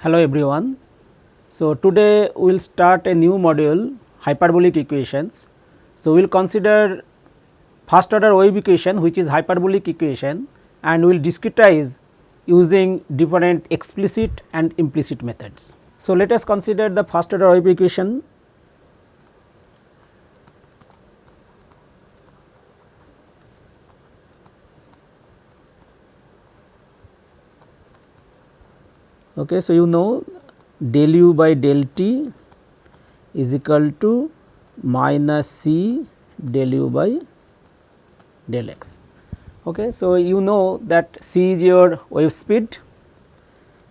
Hello everyone. So, today we will start a new module hyperbolic equations. So, we will consider first order wave equation which is hyperbolic equation and we will discretize using different explicit and implicit methods. So, let us consider the first order wave equation. Okay, so, you know del u by del t is equal to minus c del u by del x. Okay, so, you know that c is your wave speed,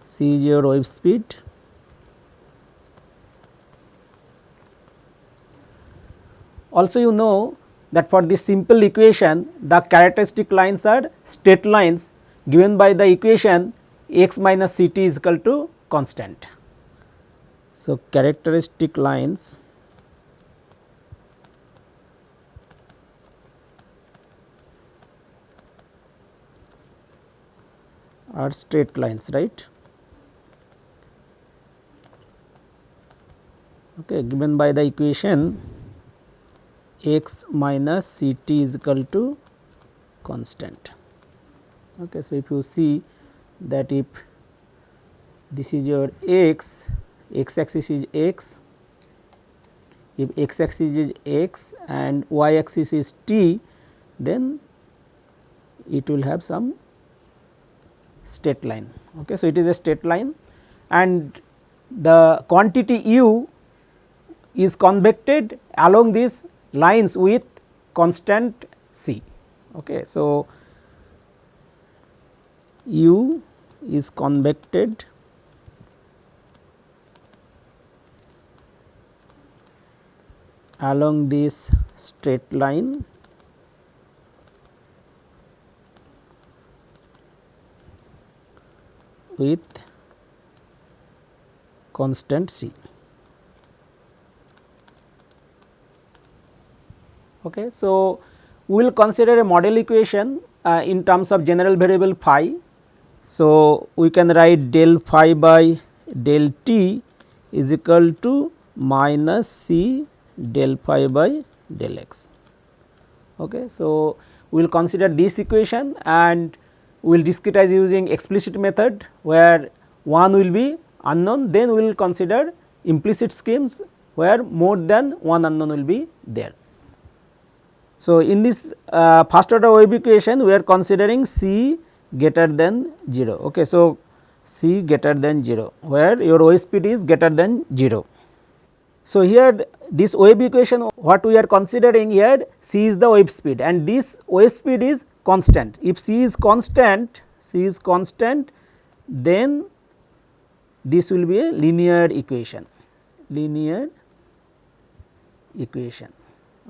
c is your wave speed. Also you know that for this simple equation the characteristic lines are straight lines given by the equation x minus c t is equal to constant. So, characteristic lines are straight lines, right, okay, given by the equation x minus c t is equal to constant. Okay, so, if you see that if this is your x axis is x, if x axis is x and y axis is t, then it will have some straight line. Okay, so, it is a straight line and the quantity u is convected along these lines with constant c. Okay, so, u is convected along this straight line with constant c. Okay, so, we will consider a model equation in terms of general variable phi. So, we can write del phi by del t is equal to minus c del phi by del x. Okay, so, we will consider this equation and we will discretize using explicit method where one will be unknown, then we will consider implicit schemes where more than one unknown will be there. So, in this first order wave equation we are considering c greater than 0. Okay, so, c greater than 0 where your wave speed is greater than 0. So, here this wave equation what we are considering here, c is the wave speed and this wave speed is constant. If c is constant, then this will be a linear equation,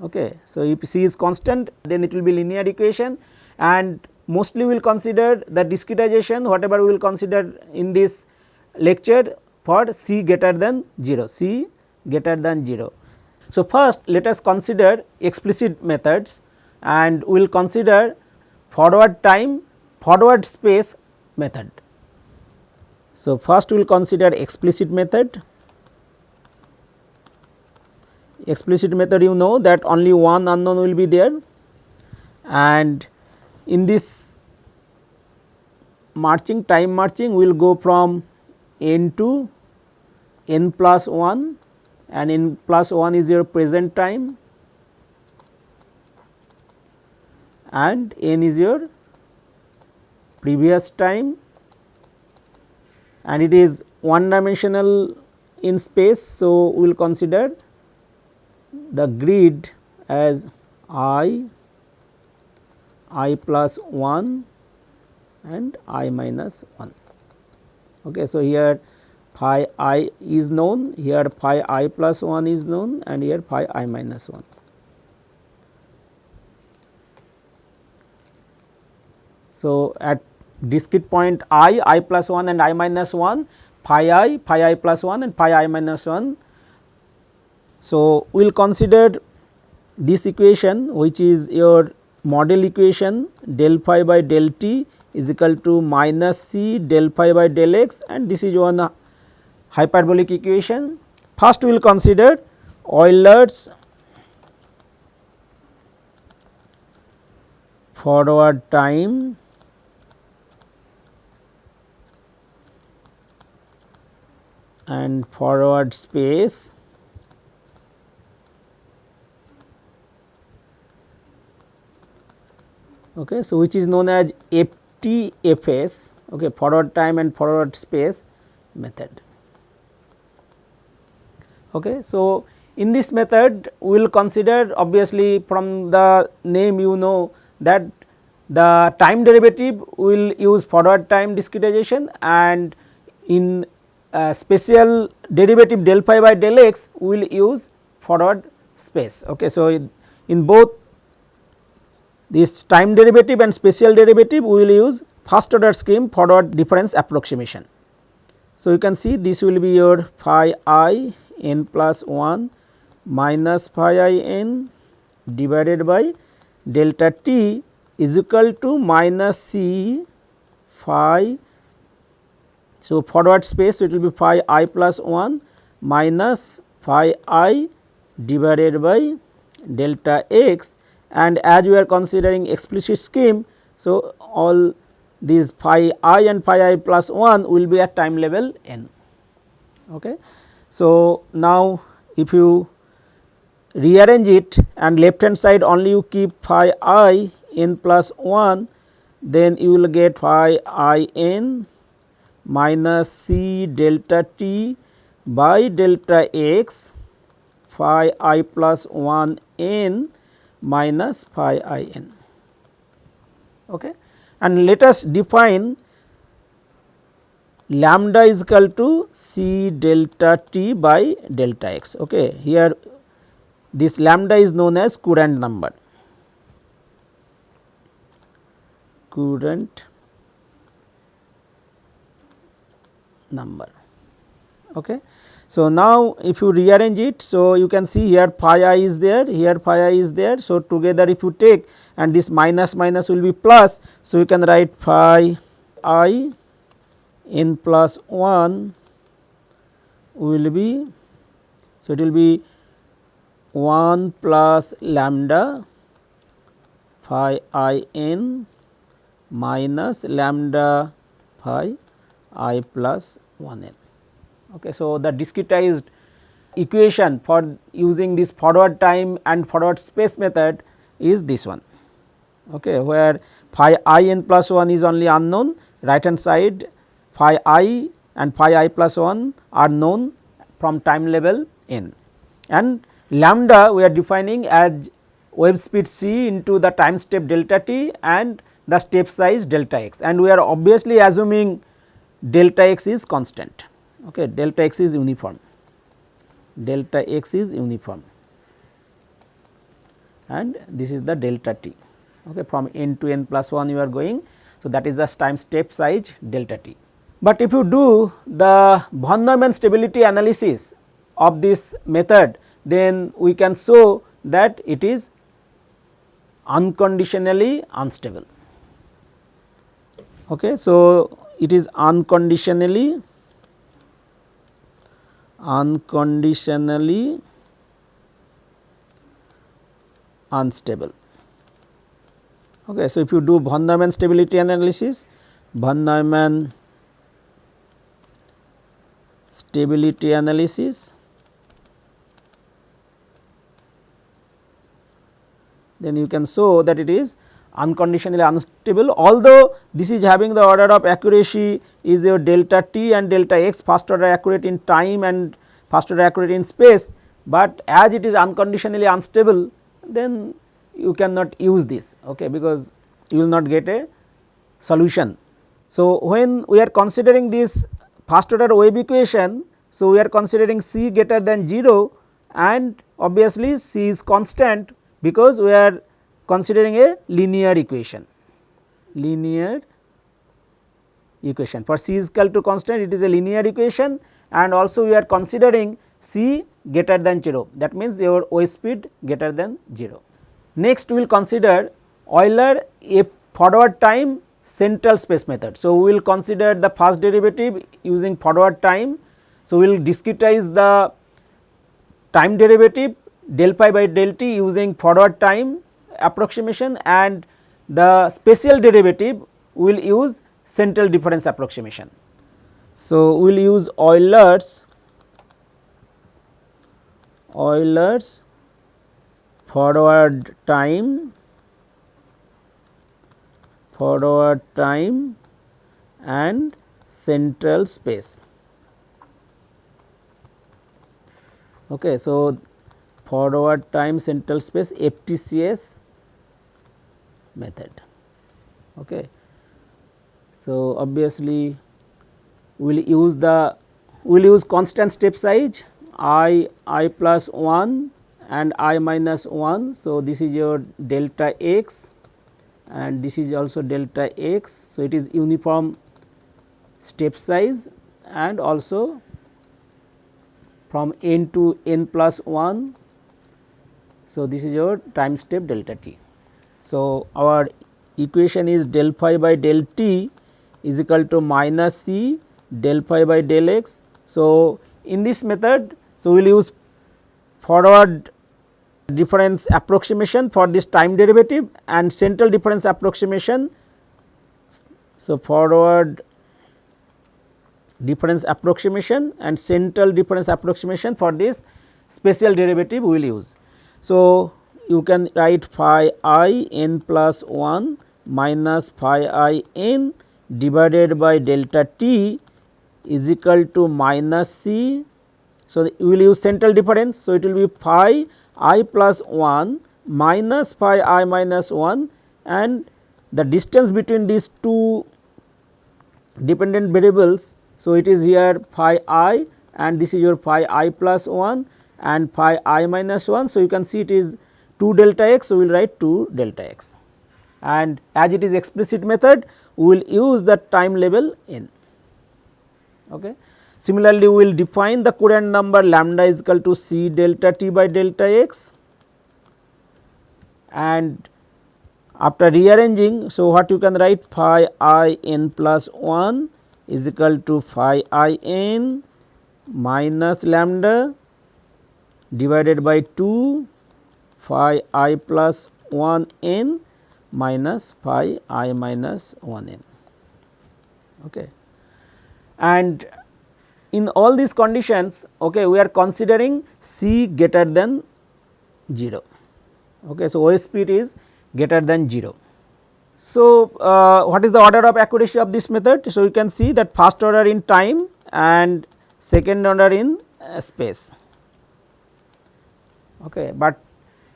Okay. So, if c is constant then it will be linear equation and mostly we will consider the discretization whatever we will consider in this lecture for c greater than 0, c greater than 0. So, first let us consider explicit methods and we will consider forward time forward space method. So, first we will consider explicit method. Explicit method you know that only one unknown will be there and in this time marching we will go from n to n plus 1 and n plus 1 is your present time and n is your previous time and it is one dimensional in space. So, we will consider the grid as I plus 1 and I minus 1. Okay, so, here phi I is known, here phi I plus 1 is known and here phi I minus 1. So, at discrete point I plus 1 and I minus 1, phi I plus 1 and phi I minus 1. So, we will consider this equation which is your model equation del phi by del t is equal to minus c del phi by del x and this is one hyperbolic equation. First we will consider Euler's forward time and forward space okay. So, which is known as FTFS okay, forward time and forward space method. Okay. So, in this method we will consider, obviously from the name you know that the time derivative will use forward time discretization, and in special derivative del phi by del x we will use forward space. Okay. So, in both this time derivative and spatial derivative we will use first order scheme forward difference approximation. So, you can see this will be your phi I n plus 1 minus phi I n divided by delta t is equal to minus c phi. So, forward space, so it will be phi I plus 1 minus phi I divided by delta x, and as we are considering explicit scheme. So, all these phi I and phi I plus 1 will be at time level n. Okay. So, now if you rearrange it and left hand side only you keep phi I n plus 1, then you will get phi I n minus c delta t by delta x phi I plus 1 n minus phi I n. Okay. And let us define lambda is equal to c delta t by delta x. Okay. Here this lambda is known as Courant number. Courant number. Okay. So, now if you rearrange it, so you can see here phi I is there, here phi I is there. So, together if you take and this minus minus will be plus. So, you can write phi I n plus 1 will be, so it will be 1 plus lambda phi I n minus lambda phi I plus 1 n. Okay. So, the discretized equation for using this forward time and forward space method is this one, okay, where phi I n plus 1 is only unknown, right hand side phi I and phi I plus 1 are known from time level n, and lambda we are defining as wave speed c into the time step delta t and the step size delta x, and we are obviously assuming delta x is constant. Okay, delta x is uniform, delta x is uniform, and this is the delta t. Okay, from n to n plus 1 you are going. So, that is the time step size delta t. But if you do the von Neumann stability analysis of this method, then we can show that it is unconditionally unstable. Okay. So, it is unconditionally unstable. Okay. So, if you do von Neumann stability analysis, von Neumann stability analysis, then you can show that it is unconditionally unstable, although this is having the order of accuracy is your delta t and delta x, first order accurate in time and first order accurate in space, but as it is unconditionally unstable, then you cannot use this, okay, because you will not get a solution. So, when we are considering this first order wave equation, so we are considering c greater than 0 and obviously c is constant because we are considering a linear equation. For c is equal to constant, it is a linear equation, and also we are considering c greater than 0, that means your wave speed greater than 0. Next we will consider Euler a forward time central space method. So, we will consider the first derivative using forward time So, we will discretize the time derivative del phi by del t using forward time approximation, and the spatial derivative we will use central difference approximation. So, we will use Euler's forward time and central space. Okay, so, forward time central space FTCS method. Okay. So, obviously we will use constant step size I plus 1 and I minus 1. So, this is your delta x and this is also delta x. So, it is uniform step size and also from n to n plus 1. So, this is your time step delta t. So, our equation is del phi by del t is equal to minus c del phi by del x. So, in this method, so we will use forward difference approximation for this time derivative and central difference approximation. So, forward difference approximation and central difference approximation for this spatial derivative we will use. So, you can write phi I n plus 1 minus phi I n divided by delta t is equal to minus c. So, we will use central difference. So, it will be phi I plus 1 minus phi I minus 1, and the distance between these two dependent variables. So, it is here phi I and this is your phi I plus 1 and phi I minus 1. So, you can see it is 2 delta x. So, we will write 2 delta x, and as it is explicit method we will use the time level n. Okay. Similarly, we will define the Courant number lambda is equal to c delta t by delta x, and after rearranging. So, what you can write phi I n plus 1 is equal to phi I n minus lambda divided by 2 phi I plus 1 n minus phi I minus 1 n. Okay. And in all these conditions, okay, we are considering c greater than 0. Okay. So, O speed is greater than 0. So, what is the order of accuracy of this method? So, you can see that first order in time and second order in space. Okay. But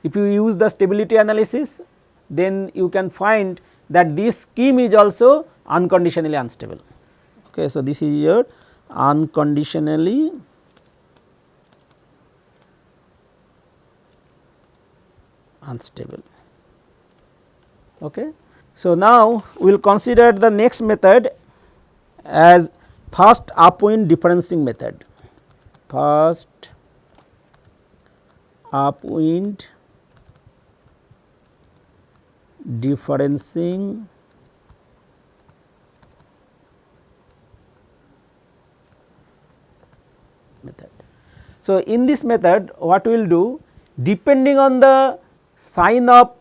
if you use the stability analysis, then you can find that this scheme is also unconditionally unstable. Okay. So, this is your unconditionally unstable. Okay. So, now we will consider the next method as first upwind differencing method. First upwind differencing method. So, in this method what we will do, depending on the sign of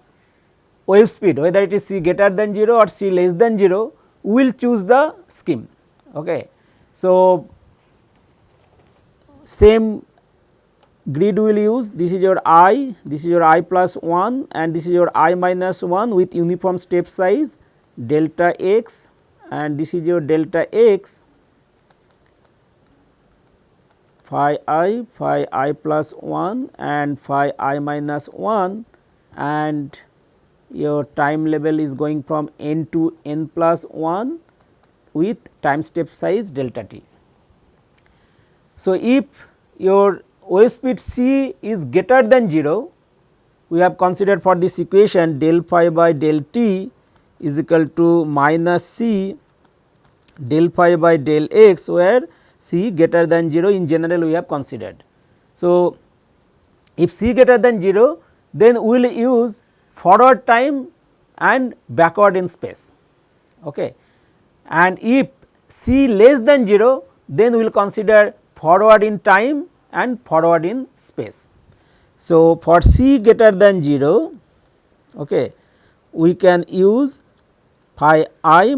wave speed, whether it is c greater than 0 or c less than 0, we will choose the scheme. Okay. So, same grid we will use, this is your I, this is your I plus 1 and this is your I minus 1 with uniform step size delta x, and this is your delta x phi I plus 1 and phi I minus 1, and your time level is going from n to n plus 1 with time step size delta t. So, if your wave speed c is greater than 0, we have considered for this equation del phi by del t is equal to minus c del phi by del x, where c greater than 0 in general we have considered. So, if c greater than 0, then we will use forward time and backward in space. Okay. And if c less than 0, then we will consider forward in time and forward in space. So, for c greater than 0, okay, we can use phi I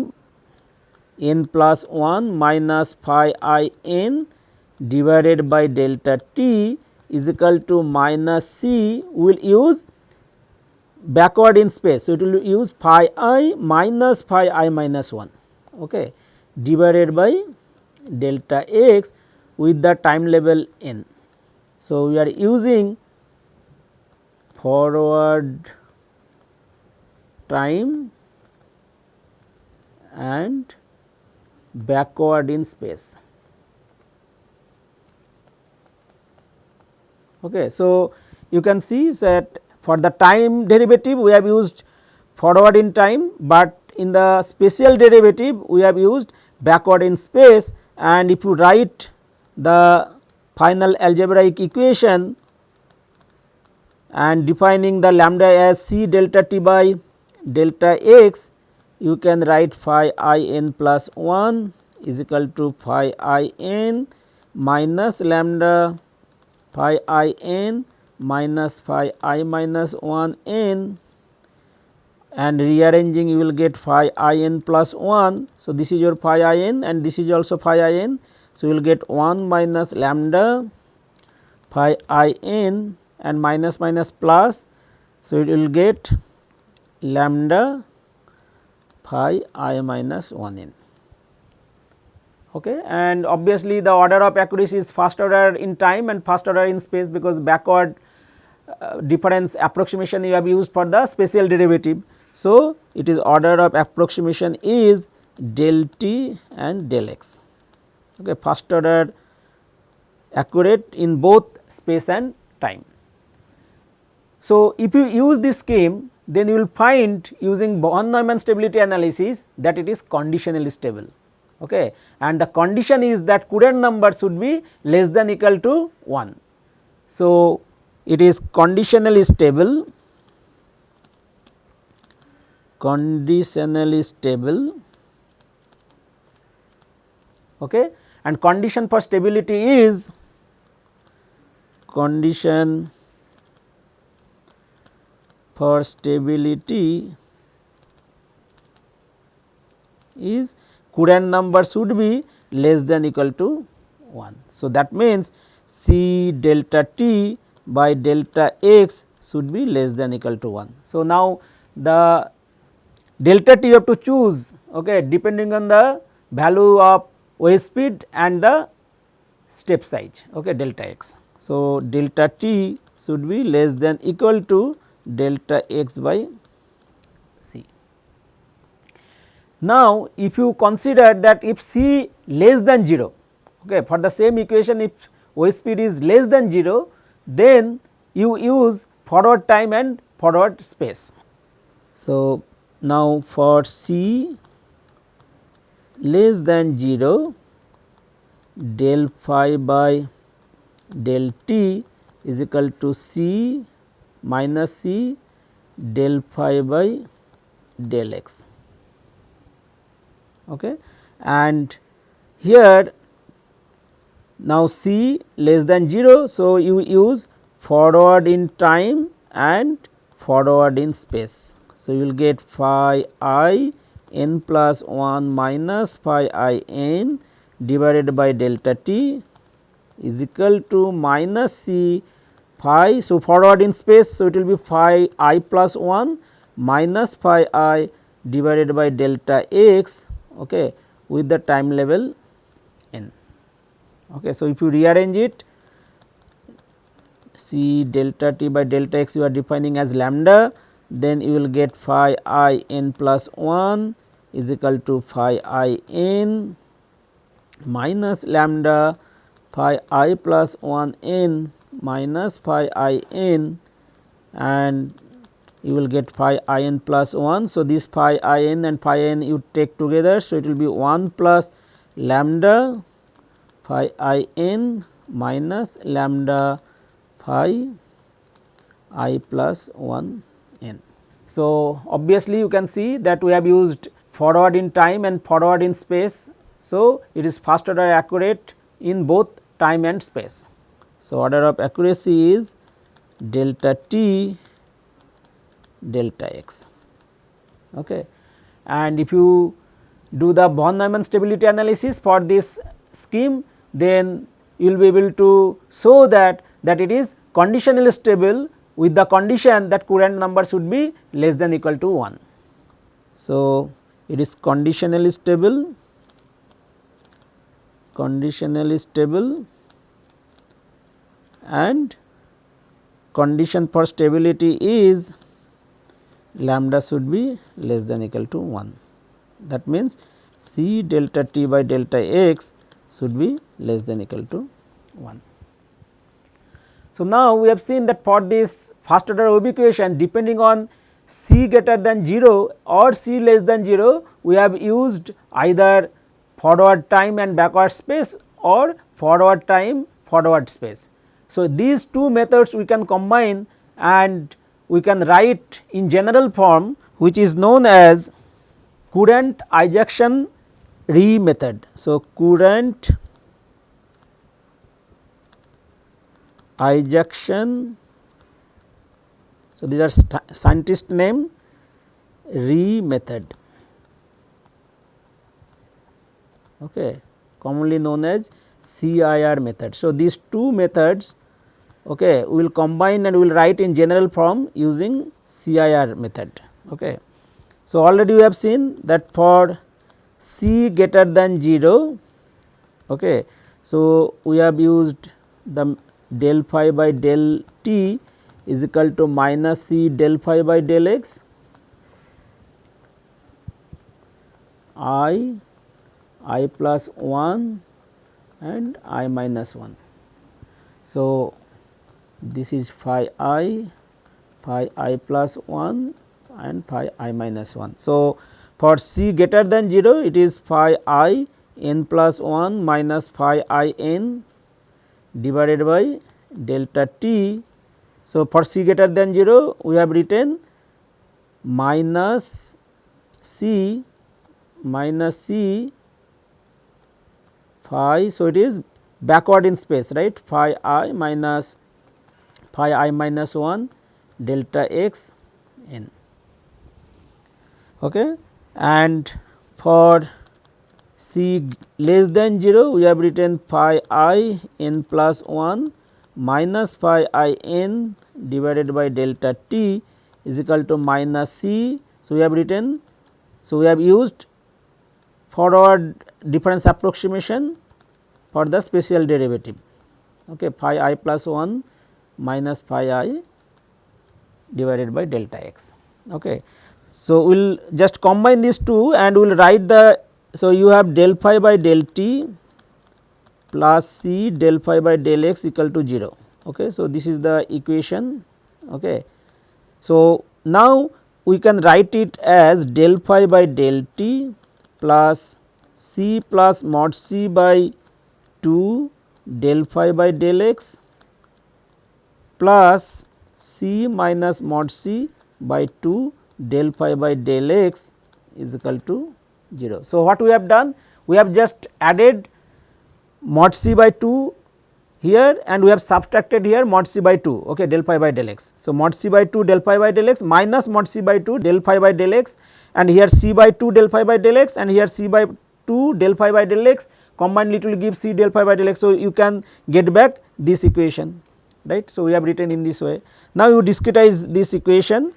n plus 1 minus phi I n divided by delta t is equal to minus c, we will use backward in space. So, it will use phi I minus phi I minus 1, okay, divided by delta x with the time level n. So, we are using forward time and backward in space. Okay. So, you can see that for the time derivative we have used forward in time, but in the spatial derivative we have used backward in space, and if you write the final algebraic equation and defining the lambda as c delta t by delta x, you can write phi I n plus 1 is equal to phi I n minus lambda phi I n minus phi I minus 1 n, and rearranging you will get phi I n plus 1. So, this is your phi I n and this is also phi I n. So, you will get 1 minus lambda phi I n and minus minus plus. So, it will get lambda phi I minus 1 n. Okay. And obviously, the order of accuracy is first order in time and first order in space, because backward difference approximation you have used for the spatial derivative. So, it is order of approximation is del t and del x, okay, first order accurate in both space and time. So, if you use this scheme, then you will find using von Neumann stability analysis that it is conditionally stable, okay, and the condition is that Courant number should be less than equal to 1. So, it is conditionally stable, okay, and condition for stability is Courant number should be less than equal to 1. So, that means c delta t by delta x should be less than equal to 1. So, now the delta t you have to choose, okay, depending on the value of wave speed and the step size, okay, delta x. So, delta t should be less than equal to delta x by c. Now, if you consider that if c less than 0, okay, for the same equation if wave speed is less than 0, then you use forward time and forward space. So, now for c less than 0, del phi by del t is equal to c minus c del phi by del x, okay, and here now c less than 0. So, you use forward in time and forward in space. So, you will get phi I n plus 1 minus phi I n divided by delta t is equal to minus c phi. So, forward in space. So, it will be phi I plus 1 minus phi I divided by delta x, okay, with the time level n. Okay. So, if you rearrange it, c delta t by delta x you are defining as lambda, then you will get phi I n plus 1 is equal to phi I n minus lambda phi I plus 1 n minus phi I n, and you will get phi I n plus 1. So, this phi I n and phi n you take together. So, it will be 1 plus lambda phi I n minus lambda phi I plus 1 n. So, obviously, you can see that we have used forward in time and forward in space. So, it is first order accurate in both time and space. So, order of accuracy is delta t delta x. Okay. And if you do the von Neumann stability analysis for this scheme, then you will be able to show that it is conditionally stable with the condition that Courant number should be less than equal to 1. So, it is conditionally stable and condition for stability is lambda should be less than equal to 1. That means, C delta t by delta x should be less than equal to 1. So, now we have seen that for this first order wave equation, depending on C greater than 0 or C less than 0, we have used either forward time and backward space or forward time forward space. So, these two methods we can combine and we can write in general form, which is known as Courant ejection method. So, Courant ejection, so these are scientist name method, okay, commonly known as CIR method. So, these two methods, okay, we will combine and we will write in general form using CIR method. Okay. So, already we have seen that for C greater than 0, okay, so we have used the del phi by del t is equal to minus C del phi by del x I plus 1 and I minus 1. So, this is phi I plus 1 and phi I minus 1. So, for C greater than 0, it is phi I n plus 1 minus phi I n divided by delta t. So, for C greater than 0, we have written minus C phi. So, it is backward in space, right, phi I minus 1 delta x n. Okay. And for C less than 0, we have written phi I n plus 1 minus phi I n divided by delta t is equal to minus C. So, we have written, so we have used forward difference approximation for the spatial derivative, okay, phi I plus 1 minus phi I divided by delta x. Okay. So, we will just combine these two and we will write the, so you have del phi by del t plus C del phi by del x equal to 0. Okay. So, this is the equation. Okay. So, now we can write it as del phi by del t plus C plus mod C by 2 del phi by del x plus C minus mod C by 2 del phi by del x is equal to 0. So, what we have done? We have just added mod C by 2 here and we have subtracted here mod C by 2, okay, del phi by del x. So, mod C by 2 del phi by del x minus mod C by 2 del phi by del x, and here C by 2 del phi by del x and here C by 2 del phi by del x, combined it will give C del phi by del x. So, you can get back this equation, right. So, we have written in this way. Now, you discretize this equation,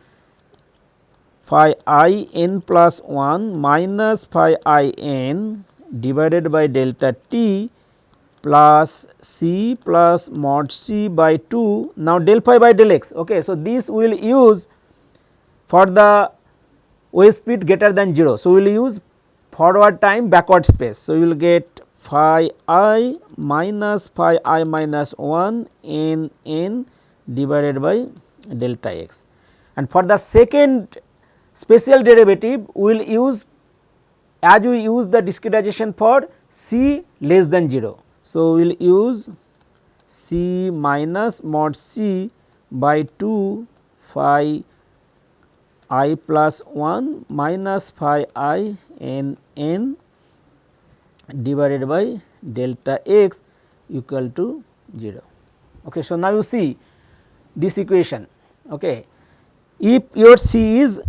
phi I n plus 1 minus phi I n divided by delta t plus C plus mod C by 2, now del phi by del x. Okay. So, this we will use for the wave speed greater than 0. So, we will use forward time backward space. So, you will get phi I minus phi I minus 1 n divided by delta x, and for the second spatial derivative we will use as we use the discretization for C less than 0. So, we will use C minus mod C by 2 phi I plus 1 minus phi I n divided by delta x, equal to 0. Okay. So, now you see this equation. Okay. If your C is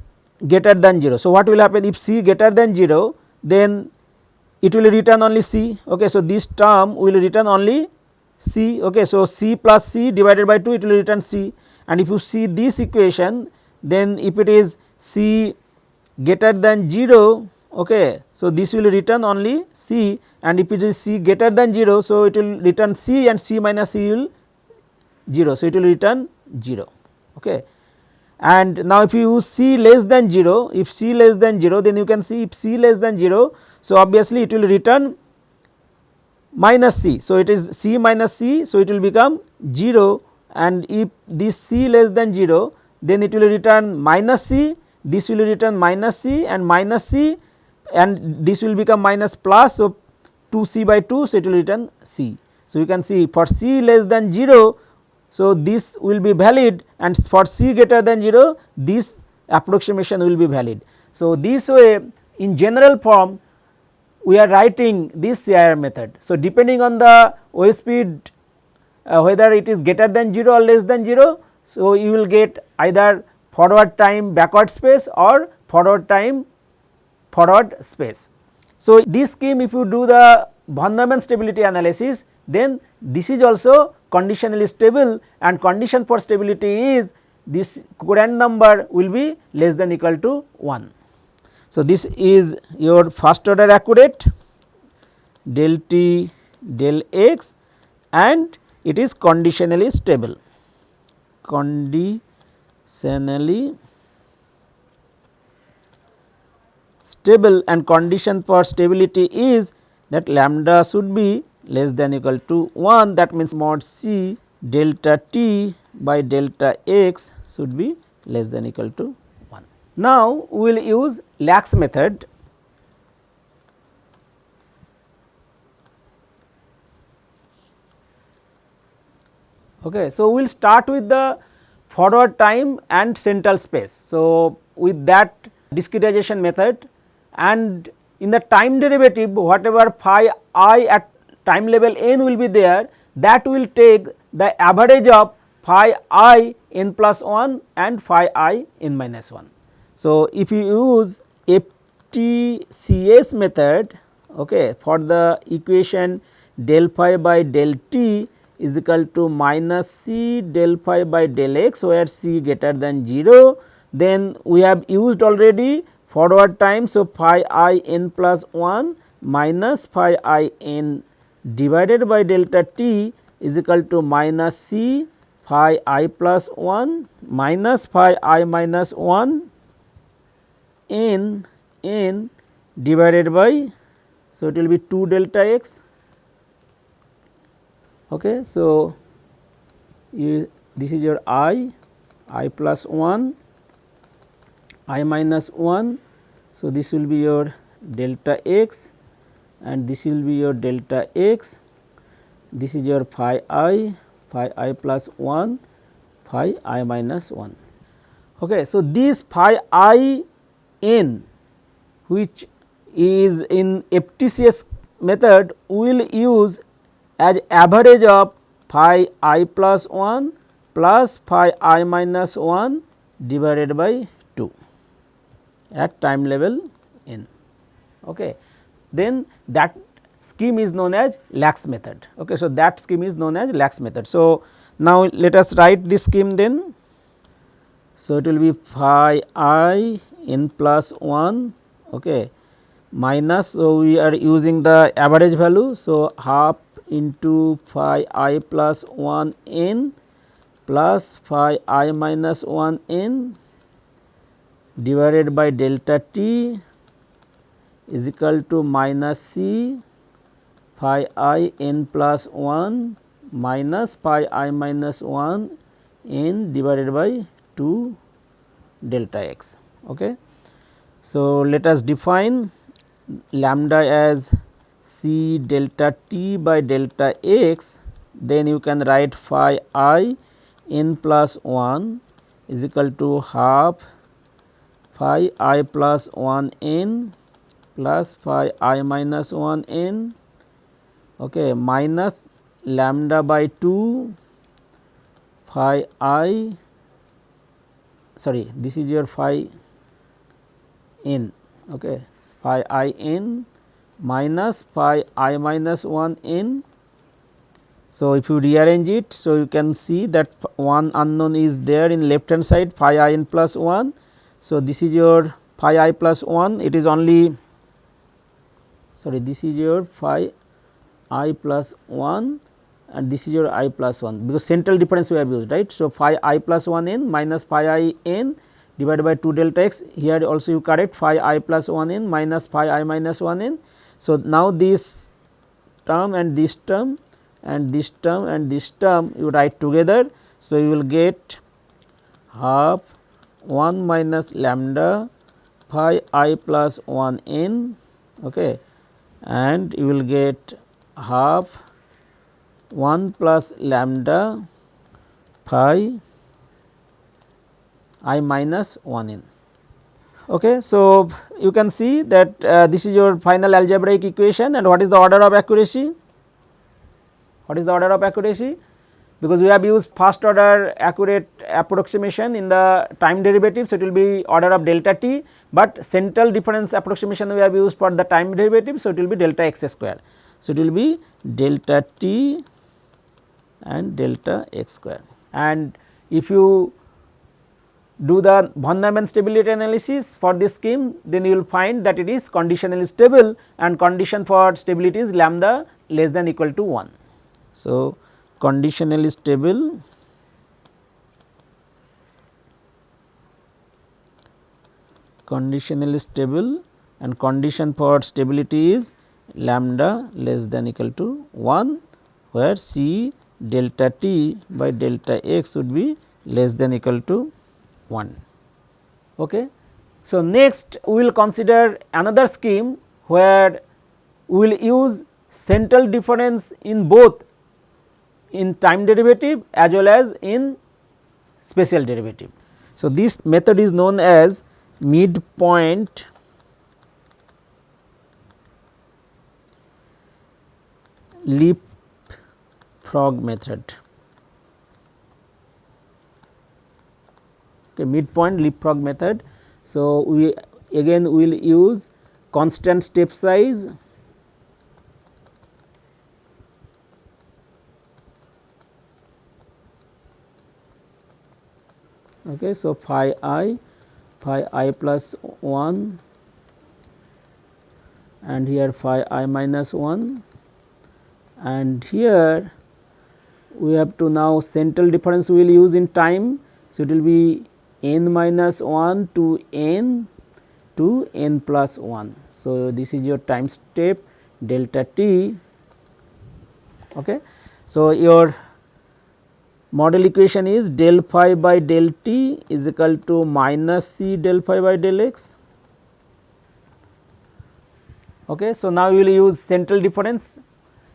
greater than 0. So, what will happen if C greater than 0, then it will return only C. Okay. So, this term will return only C. Okay. So, C plus C divided by 2, it will return C, and if you see this equation, then if it is C greater than 0, okay, so this will return only C, and if it is C greater than 0, so it will return C, and C minus C will 0. So, it will return 0. Okay. And now if you use C less than 0, if C less than 0, then you can see if C less than 0, so obviously it will return minus C. So, it is C minus C, so it will become 0, and if this C less than 0, then it will return minus C, this will return minus C and minus C, and this will become minus plus. So, 2 C by 2, so it will return C. So, you can see for C less than 0, so this will be valid, and for C greater than 0, this approximation will be valid. So, this way in general form we are writing this CIR method. So, depending on the wave speed, whether it is greater than 0 or less than 0, so you will get either forward time backward space or forward time forward space. So, this scheme, if you do the von Neumann stability analysis, then this is also conditionally stable, and condition for stability is this current number will be less than equal to 1. So, this is your first order accurate del t del x, and it is conditionally stable, conditionally stable, and condition for stability is that lambda should be less than equal to 1, that means mod C delta t by delta x should be less than equal to 1. Now, we will use Lax method. Okay. So, we will start with the forward time and central space. So, with that discretization method, and in the time derivative whatever phi I at time level n will be there, that will take the average of phi I n plus 1 and phi I n minus 1. So, if you use FTCS method, okay, for the equation del phi by del t is equal to minus C del phi by del x, where C greater than 0, then we have used already forward time. So, phi I n plus 1 minus phi I n divided by delta t is equal to minus C phi I plus 1 minus phi I minus 1 n divided by, so it will be 2 delta x. Okay. So, this is your I plus 1, I minus 1. So, this will be your delta x, and this will be your delta x, this is your phi I plus 1, phi I minus 1. Okay. So, this phi I n, which is in FTCS method, will use as average of phi I plus 1 plus phi I minus 1 divided by 2 at time level n. Okay. Then that scheme is known as Lax method. Okay. So, that scheme is known as Lax method. So, now let us write this scheme then. So, it will be phi I n plus 1, okay, minus, so we are using the average value. So, half into phi I plus 1 n plus phi I minus 1 n divided by delta t is equal to minus C phi I n plus 1 minus phi I minus 1 n divided by 2 delta x. Okay. So, let us define lambda as C delta t by delta x, then you can write phi I n plus 1 is equal to half phi I plus 1 n plus phi I minus 1 n, okay, minus lambda by 2 phi I, sorry, this is your phi n, okay, phi I n minus phi I minus 1 n. So, if you rearrange it, so you can see that one unknown is there in left hand side phi I n plus 1. So, this is your phi I plus 1, it is only, sorry, this is your phi I plus 1 and this is your I plus 1, because central difference we have used, right. So, phi I plus 1 n minus phi I n divided by 2 delta x, here also you correct phi I plus 1 n minus phi I minus 1 n. So, now this term and this term and this term and this term you write together. So, you will get half 1 minus lambda phi I plus 1 n, okay, and you will get half 1 plus lambda phi I minus 1 n. Okay. So, you can see that this is your final algebraic equation, and what is the order of accuracy? What is the order of accuracy? Because we have used first order accurate approximation in the time derivative. So, it will be order of delta t, but central difference approximation we have used for the time derivative. So, it will be delta x square. So, it will be delta t and delta x square, and if you do the von Neumann stability analysis for this scheme, then you will find that it is conditionally stable, and condition for stability is lambda less than equal to 1. So, conditionally stable and condition for stability is lambda less than equal to 1, where C delta t by delta x would be less than equal to 1. Okay. So, next we will consider another scheme where we will use central difference in both in time derivative as well as in spatial derivative. So, this method is known as midpoint Leapfrog method. Okay, midpoint Leapfrog method. So, we again will use constant step size, okay. So, phi I plus 1 and here phi I minus 1, and here we have to now central difference we will use in time. So, it will be n minus 1 to n plus 1. So, this is your time step delta t. Okay. So, your model equation is del phi by del t is equal to minus c del phi by del x. Okay. So, now we will use central difference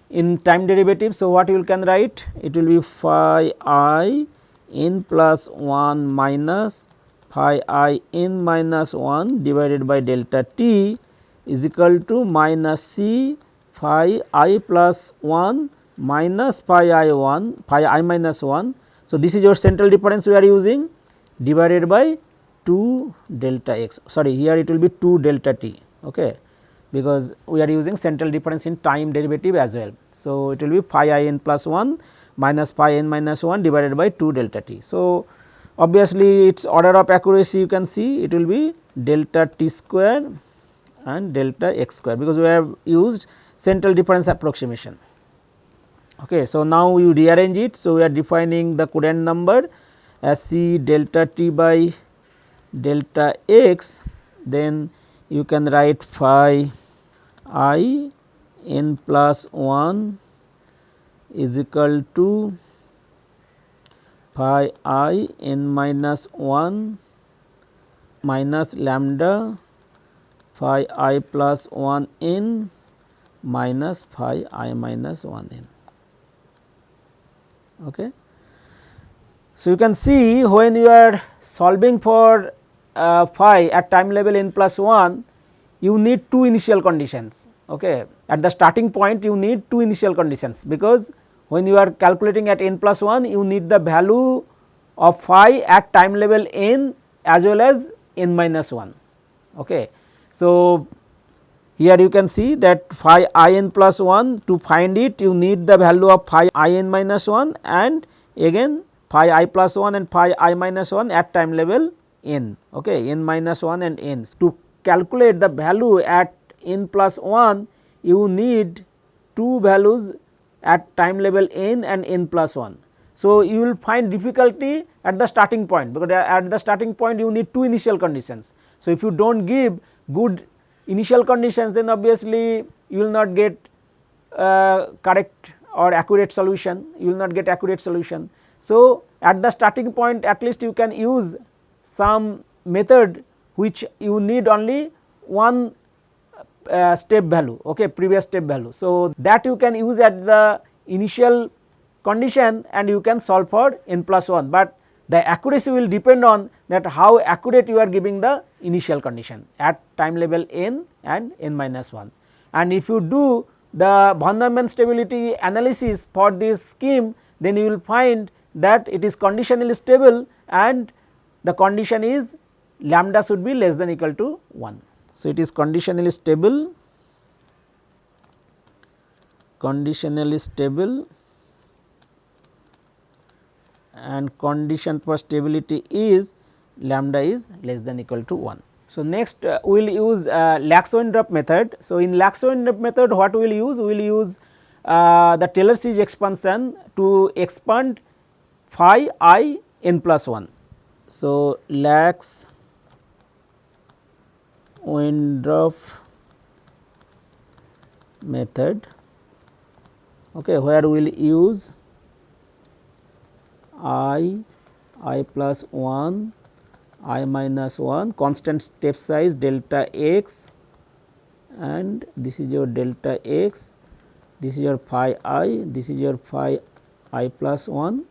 in time derivative. So, what you can write? It will be phi I n plus 1 minus phi I n minus 1 divided by delta t is equal to minus c phi I plus 1 minus phi I minus 1. So, this is your central difference we are using divided by 2 delta x, sorry, here it will be 2 delta t, okay, because we are using central difference in time derivative as well. So, it will be phi I n plus 1 minus phi n minus 1 divided by 2 delta t. So, obviously, its order of accuracy you can see it will be delta t square and delta x square, because we have used central difference approximation. Okay. So, now you rearrange it. So, we are defining the Courant number as C delta t by delta x, then you can write phi I n plus 1 is equal to phi I n minus 1 minus lambda phi I plus 1 n minus phi I minus 1 n. Okay. So, you can see when you are solving for phi at time level n plus 1, you need 2 initial conditions. Okay. At the starting point you need 2 initial conditions, because when you are calculating at n plus 1, you need the value of phi at time level n as well as n minus 1. Okay. So, here you can see that phi I n plus 1, to find it you need the value of phi I n minus 1 and again phi I plus 1 and phi I minus 1 at time level n, okay, n minus 1 and n. To calculate the value at n plus 1, you need two values at time level n and n plus 1. So, you will find difficulty at the starting point, because at the starting point you need two initial conditions. So, if you do not give good initial conditions, then obviously you will not get correct or accurate solution, you will not get accurate solution. So, at the starting point at least you can use some method which you need only one step value, okay, previous step value. So, that you can use at the initial condition and you can solve for n plus 1, but the accuracy will depend on that how accurate you are giving the initial condition at time level n and n minus 1. And if you do the von Neumann stability analysis for this scheme, then you will find that it is conditionally stable and the condition is lambda should be less than equal to 1. So, it is conditionally stable and condition for stability is lambda is less than equal to 1. So, next we will use Lax-Wendroff method. So, in Lax-Wendroff method what we will use? We will use the Taylor series expansion to expand phi I n plus 1. So, Lax-Wendroff method, okay, where we will use I plus 1, I minus 1, constant step size delta x, and this is your delta x, this is your phi I, this is your phi I plus 1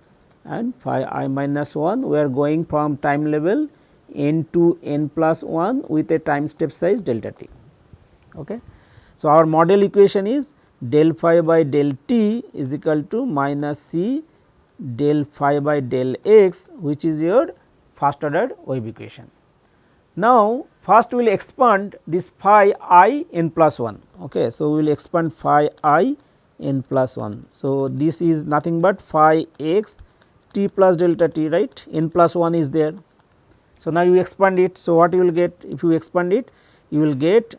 and phi I minus 1. We are going from time level n to n plus 1 with a time step size delta t. Okay. So, our model equation is del phi by del t is equal to minus c del phi by del x, which is your first order wave equation. Now, first we will expand this phi I n plus 1. Okay. So, we will expand phi I n plus 1. So, this is nothing but phi x t plus delta t, right, n plus 1 is there. So, now you expand it. So, what you will get? If you expand it, you will get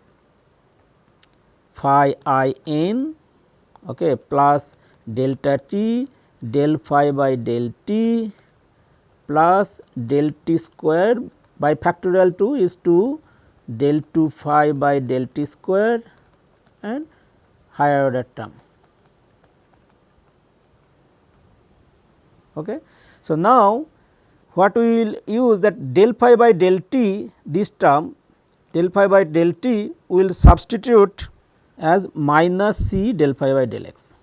phi I n, okay, plus delta t del phi by del t plus del t square by factorial 2 is 2 del 2 phi by del t square and higher order term. Okay. So, now what we will use, that del phi by del t, this term del phi by del t will substitute as minus c del phi by del x.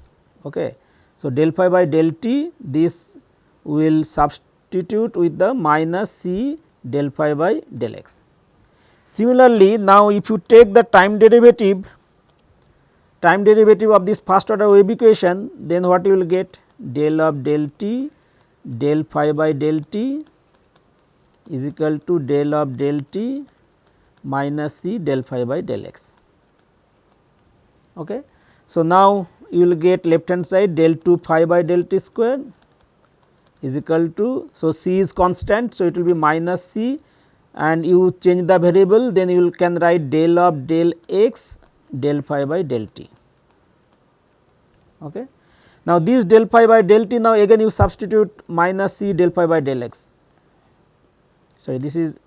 Okay. So, del phi by del t, this will substitute with the minus c del phi by del x. Similarly, now if you take the time derivative of this first order wave equation, then what you will get? Del of del t del phi by del t is equal to del of del t minus c del phi by del x. Okay. So, now you will get left hand side del 2 phi by del t square is equal to, so c is constant. So, it will be minus c and you change the variable, then you can write del of del x del phi by del t. Okay. Now, this del phi by del t, now again you substitute minus c del phi by del x. Sorry, this is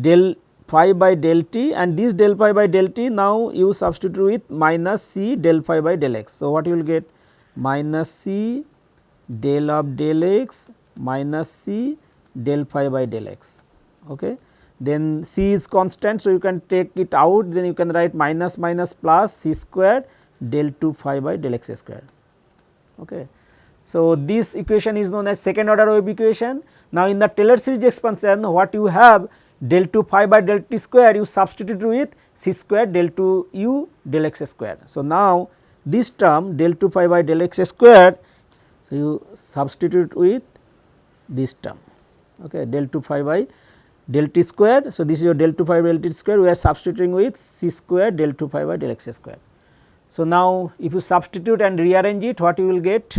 del phi by del t and this del phi by del t, now you substitute with minus c del phi by del x. So, what you will get? Minus c del of del x minus c del phi by del x. Okay. Then c is constant, so you can take it out, then you can write minus minus plus c square del 2 phi by del x square. Okay. So, this equation is known as second order wave equation. Now, in the Taylor series expansion, what you have, del 2 phi by del t square, you substitute with c square del 2 u del x square. So, now this term del 2 phi by del x square. So, you substitute with this term, okay, del 2 phi by del t square. So, this is your del 2 phi by del t square, we are substituting with c square del 2 phi by del x square. So, now if you substitute and rearrange it, what you will get?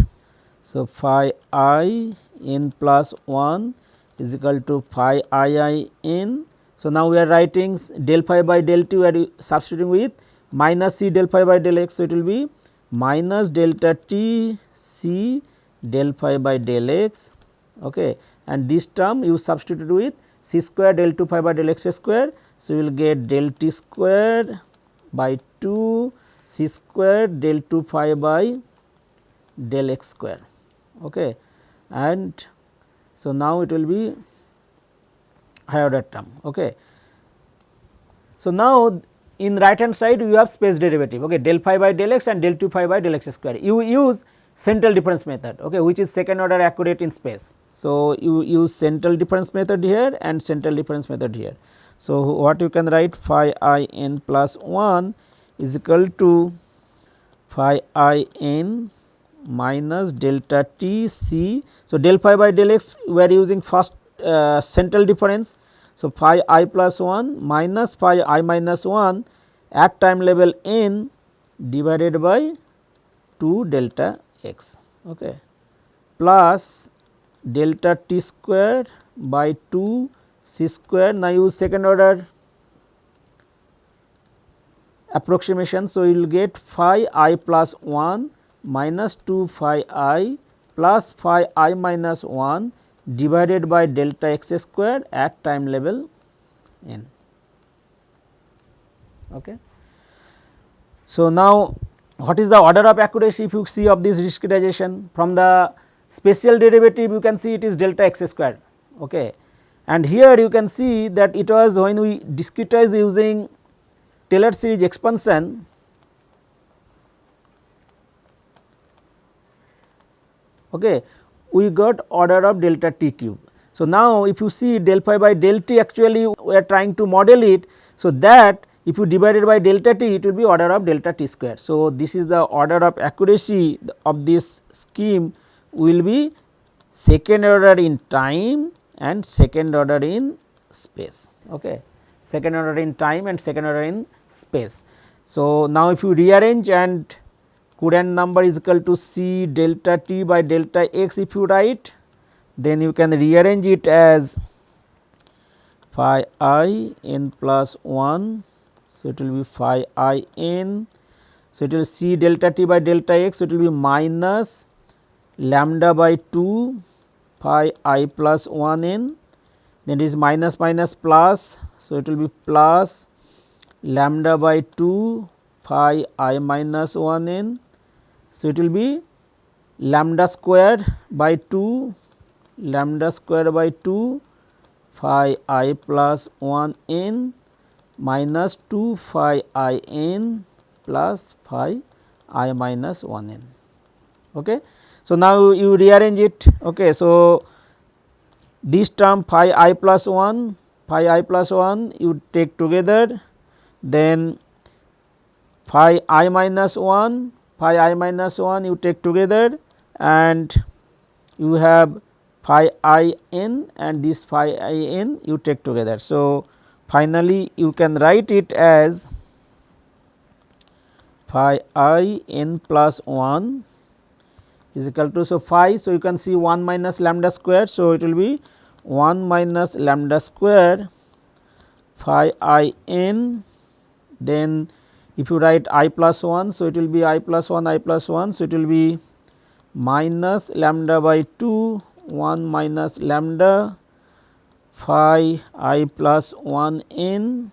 So, phi I n plus 1 is equal to phi I n. So, now we are writing del phi by del t, we are substituting with minus c del phi by del x. So, it will be minus delta t c del phi by del x, okay, and this term you substitute with c square del 2 phi by del x square. So, you will get del t square by 2 c square del 2 phi by del x square, okay, and so now it will be higher order term, okay. So, now in right hand side you have space derivative, okay, del phi by del x and del 2 phi by del x square. You use central difference method, okay, which is second order accurate in space. So, you use central difference method here and central difference method here. So, what you can write, phi I n plus 1 is equal to phi I n minus delta t c. So, del phi by del x we are using first central difference. So, phi I plus 1 minus phi I minus 1 at time level n divided by 2 delta x, okay, plus delta t square by 2 c square. Now, use second order approximation. So, you will get phi I plus 1 minus 2 phi I plus phi I minus 1 divided by delta x square at time level n, okay. So, now what is the order of accuracy if you see of this discretization? From the spatial derivative you can see it is delta x square, okay, and here you can see that it was when we discretize using Taylor series expansion, okay, we got order of delta t cube. So, now if you see del phi by del t, actually we are trying to model it. So, that if you divide it by delta t, it will be order of delta t square. So, this is the order of accuracy of this scheme will be second order in time and second order in space, okay, second order in time and second order in space. So, now if you rearrange and Courant number is equal to c delta t by delta x, if you write, then you can rearrange it as phi I n plus 1. So, it will be phi I n. So, it will c delta t by delta x, so it will be minus lambda by 2 phi I plus 1 n, then it is minus minus plus. So, it will be plus lambda by 2 phi I minus 1 n. So, it will be lambda square by 2 lambda square by 2 phi I plus 1 n minus 2 phi I n plus phi I minus 1 n, okay. So, now you rearrange it, okay. So, this term phi I plus 1 you take together, then phi I minus 1 you take together, and you have phi I n and this phi I n you take together. So, finally, you can write it as phi I n plus 1 is equal to, so phi, so you can see 1 minus lambda square. So, it will be 1 minus lambda square phi I n, then if you write I plus 1. So, it will be I plus 1 I plus 1. So, it will be minus lambda by 2 1 minus lambda phi I plus 1 n,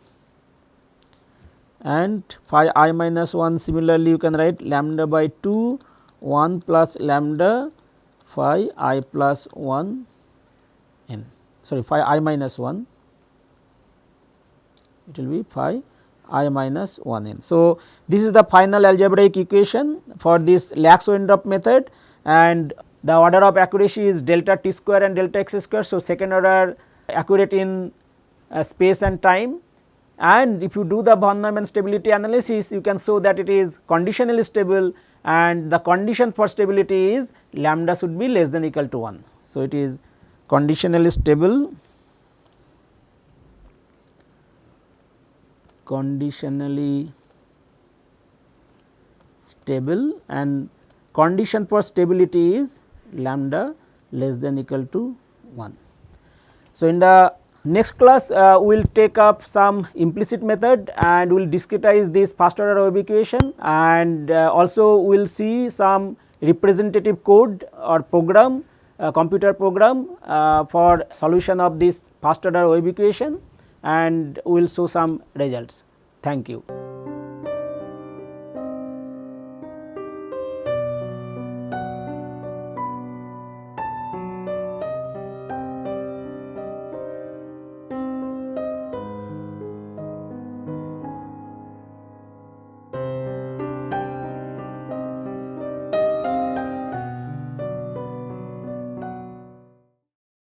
and phi I minus 1, similarly you can write lambda by 2 1 plus lambda phi I plus 1 n, sorry, phi I minus 1, it will be phi I minus 1 n. So, this is the final algebraic equation for this Lax-Wendroff method, and the order of accuracy is delta t square and delta x square. So, second order accurate in space and time, and if you do the von Neumann stability analysis, you can show that it is conditionally stable, and the condition for stability is lambda should be less than equal to 1. So, it is conditionally stable, and condition for stability is lambda less than equal to 1. So, in the next class we will take up some implicit method and we will discretize this first order wave equation, and also we will see some representative code or program, computer program for solution of this first order wave equation, and we will show some results. Thank you.